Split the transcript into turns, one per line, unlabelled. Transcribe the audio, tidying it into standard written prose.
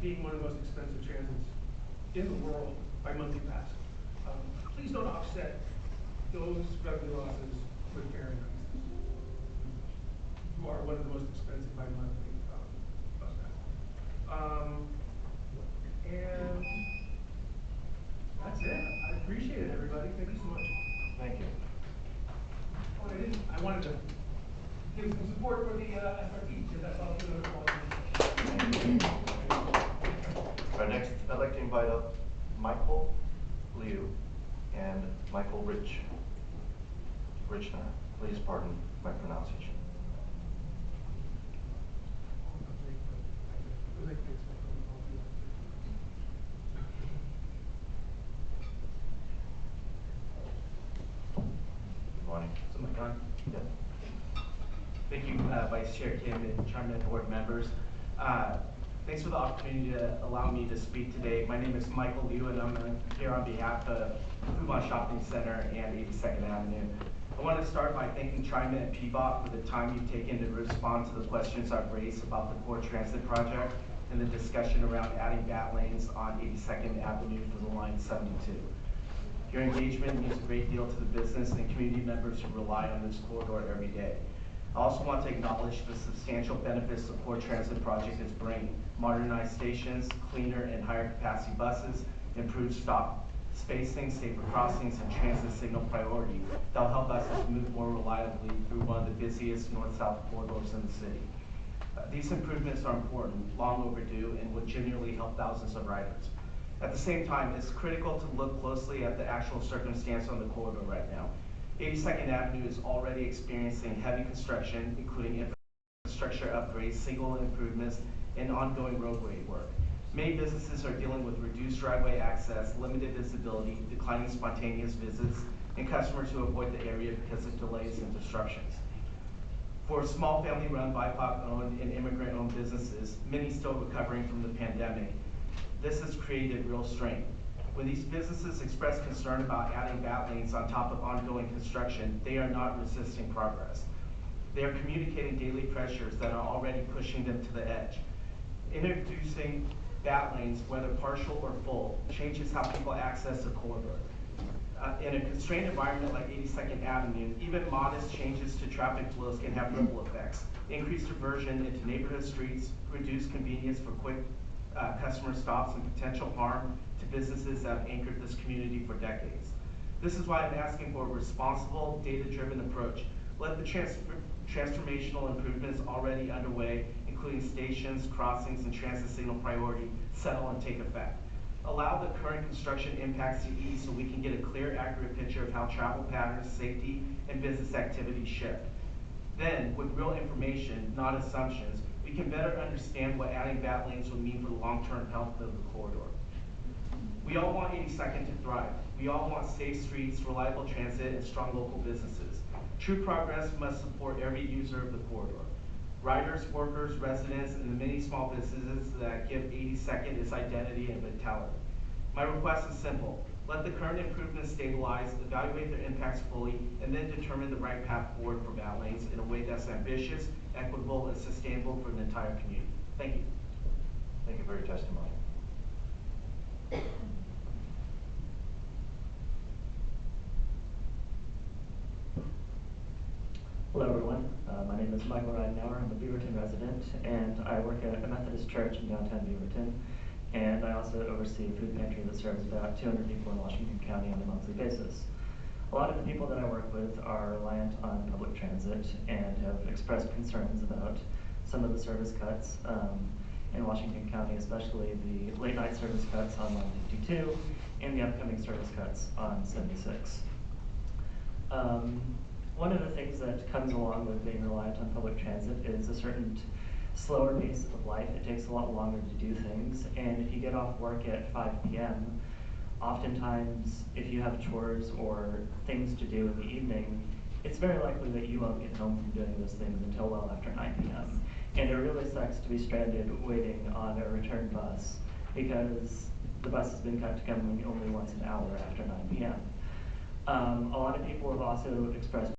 being one of the most expensive transits in the world by monthly pass. Please don't offset those revenue losses with fare increases. You are one of the most expensive by monthly bus pass. And that's it. I appreciate it, everybody. Thank you so much.
Thank you.
Oh, I wanted to give some support for the SRT, because that's also another quality.
Our next, I'd like to invite up Michael Liu and Michael Richner. Please pardon my pronunciation. Good morning.
So am I on?
Yeah.
Thank you, Vice Chair Kim and Trimet board members. Thanks for the opportunity to allow me to speak today. My name is Michael Liu, and I'm here on behalf of Kumon Shopping Center and 82nd Avenue. I want to start by thanking Trimet and PBOT for the time you've taken to respond to the questions I've raised about the Core Transit project and the discussion around adding bat lanes on 82nd Avenue for the line 72. Your engagement means a great deal to the business and community members who rely on this corridor every day. I also want to acknowledge the substantial benefits the Core Transit project is bringing. Modernized stations, cleaner and higher capacity buses, improved stop spacing, safer crossings, and transit signal priority that'll help buses move more reliably through one of the busiest north-south corridors in the city. These improvements are important, long overdue, and would genuinely help thousands of riders. At the same time, it's critical to look closely at the actual circumstance on the corridor right now. 82nd Avenue is already experiencing heavy construction, including infrastructure upgrades, signal improvements, and ongoing roadway work. Many businesses are dealing with reduced driveway access, limited visibility, declining spontaneous visits, and customers who avoid the area because of delays and disruptions. For small family-run, BIPOC-owned, and immigrant-owned businesses, many still recovering from the pandemic, this has created real strain. When these businesses express concern about adding bat lanes on top of ongoing construction, they are not resisting progress. They are communicating daily pressures that are already pushing them to the edge. Introducing bat lanes, whether partial or full, changes how people access the corridor. In a constrained environment like 82nd Avenue, even modest changes to traffic flows can have ripple effects. Increased diversion into neighborhood streets, reduced convenience for quick customer stops, and potential harm to businesses that have anchored this community for decades. This is why I'm asking for a responsible, data-driven approach. Let the transformational improvements already underway, including stations, crossings, and transit signal priority, settle and take effect. Allow the current construction impacts to ease so we can get a clear, accurate picture of how travel patterns, safety, and business activities shift. Then, with real information, not assumptions, we can better understand what adding bat lanes will mean for the long-term health of the corridor. We all want 82nd to thrive. We all want safe streets, reliable transit, and strong local businesses. True progress must support every user of the corridor. Riders, workers, residents, and the many small businesses that give 82nd its identity and vitality. My request is simple. Let the current improvements stabilize, evaluate their impacts fully, and then determine the right path forward for bat lanes in a way that's ambitious, equitable, and sustainable for the entire community. Thank you.
Thank you for your testimony.
Hello everyone, my name is Michael Ridenauer. I'm a Beaverton resident and I work at a Methodist church in downtown Beaverton, and I also oversee a food pantry that serves about 200 people in Washington County on a monthly basis. A lot of the people that I work with are reliant on public transit and have expressed concerns about some of the service cuts in Washington County, especially the late night service cuts on line 52 and the upcoming service cuts on 76. One of the things that comes along with being reliant on public transit is a certain slower pace of life. It takes a lot longer to do things, and if you get off work at 5 p.m., oftentimes if you have chores or things to do in the evening, it's very likely that you won't get home from doing those things until well after 9 p.m. And it really sucks to be stranded waiting on a return bus because the bus has been cut to coming only once an hour after 9 p.m. A lot of people have also expressed